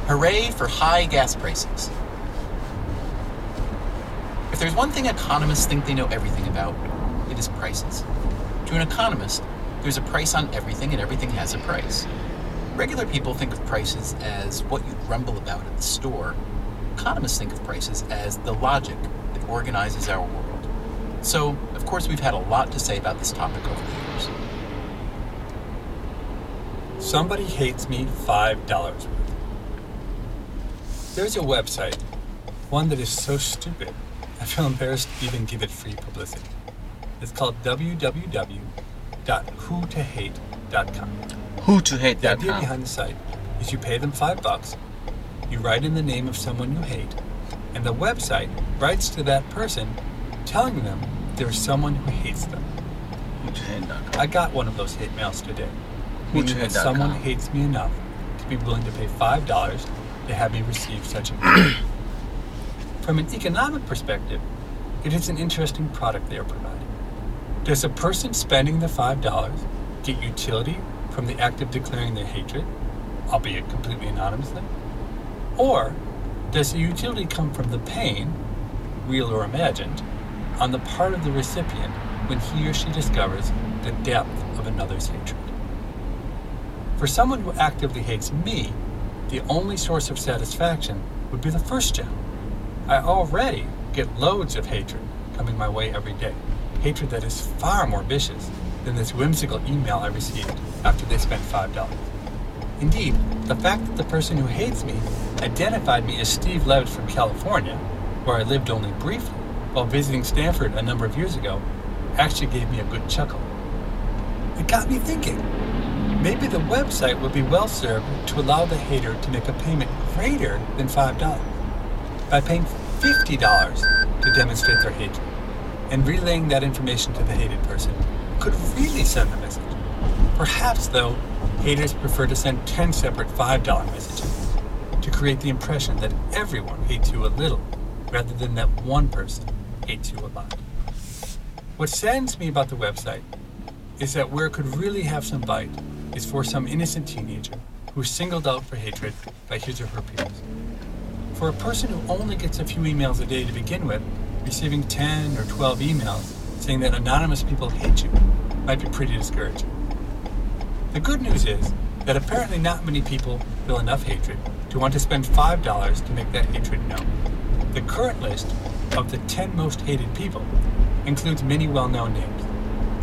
Hooray for high gas prices. If there's one thing economists think they know everything about, it is prices. To an economist, there's a price on everything and everything has a price. Regular people think of prices as what you grumble about at the store. Economists think of prices as the logic that organizes our world. So, of course, we've had a lot to say about this topic over the years. Somebody hates me $5 worth. There's a website, one that is so stupid, I feel embarrassed to even give it free publicity. It's called www.whotohate.com. Whotohate.com. The idea behind the site is you pay them $5, you write in the name of someone you hate, and the website writes to that person telling them there's someone who hates them. Whotohate.com. I got one of those hate mails today. Meaning that someone hates me enough to be willing to pay $5 to have me receive such a gift. From an economic perspective, it is an interesting product they are providing. Does a person spending the $5 get utility from the act of declaring their hatred, albeit completely anonymously? Or does the utility come from the pain, real or imagined, on the part of the recipient when he or she discovers the depth of another's hatred? For someone who actively hates me, the only source of satisfaction would be the first job. I already get loads of hatred coming my way every day. Hatred that is far more vicious than this whimsical email I received after they spent $5. Indeed, the fact that the person who hates me identified me as Steve Levitt from California, where I lived only briefly while visiting Stanford a number of years ago, actually gave me a good chuckle. It got me thinking. Maybe the website would be well served to allow the hater to make a payment greater than $5 by paying $50 to demonstrate their hatred, and relaying that information to the hated person could really send the message. Perhaps, though, haters prefer to send 10 separate $5 messages to create the impression that everyone hates you a little, rather than that one person hates you a lot. What saddens me about the website is that where it could really have some bite is for some innocent teenager who is singled out for hatred by his or her peers. For a person who only gets a few emails a day to begin with, receiving 10 or 12 emails saying that anonymous people hate you might be pretty discouraging. The good news is that apparently not many people feel enough hatred to want to spend $5 to make that hatred known. The current list of the 10 most hated people includes many well-known names.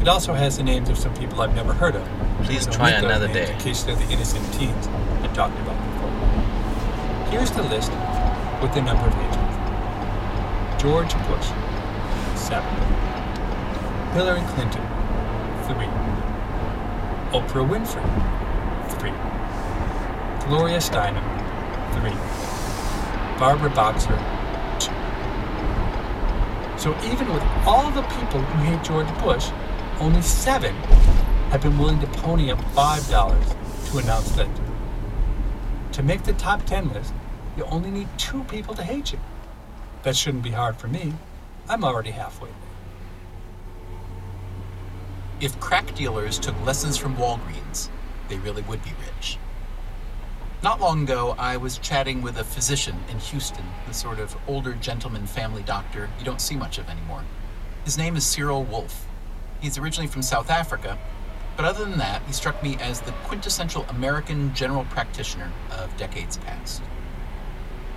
It also has the names of some people I've never heard of. Please So try omit those another names day. in case they're the innocent teens I talked about before. Here's the list with the number of hatreds. George Bush, 7. Hillary Clinton, 3. Oprah Winfrey, 3. Gloria Steinem, 3. Barbara Boxer, 2. So even with all the people who hate George Bush, only 7 have been willing to pony up $5 to announce that. To make the top 10 list, you only need 2 people to hate you. That shouldn't be hard for me. I'm already halfway there. If crack dealers took lessons from Walgreens, they really would be rich. Not long ago, I was chatting with a physician in Houston, the sort of older gentleman family doctor you don't see much of anymore. His name is Cyril Wolf. He's originally from South Africa, but other than that, he struck me as the quintessential American general practitioner of decades past.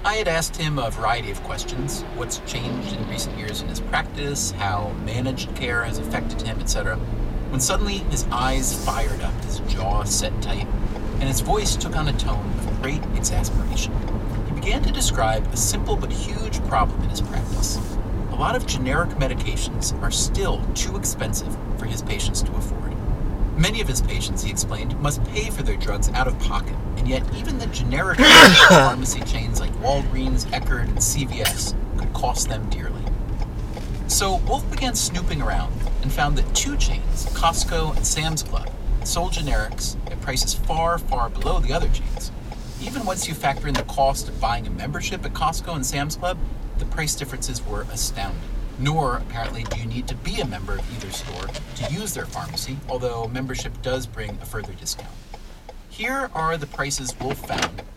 I had asked him a variety of questions: what's changed in recent years in his practice, how managed care has affected him, etc., when suddenly his eyes fired up, his jaw set tight, and his voice took on a tone of great exasperation. He began to describe a simple but huge problem in his practice. A lot of generic medications are still too expensive for his patients to afford. Many of his patients, he explained, must pay for their drugs out of pocket, and yet even the generic pharmacy chains like Walgreens, Eckerd, and CVS could cost them dearly. So Wolf began snooping around and found that 2 chains, Costco and Sam's Club, sold generics at prices far, far below the other chains. Even once you factor in the cost of buying a membership at Costco and Sam's Club, the price differences were astounding. Nor, apparently, do you need to be a member of either store to use their pharmacy, although membership does bring a further discount. Here are the prices Wolf found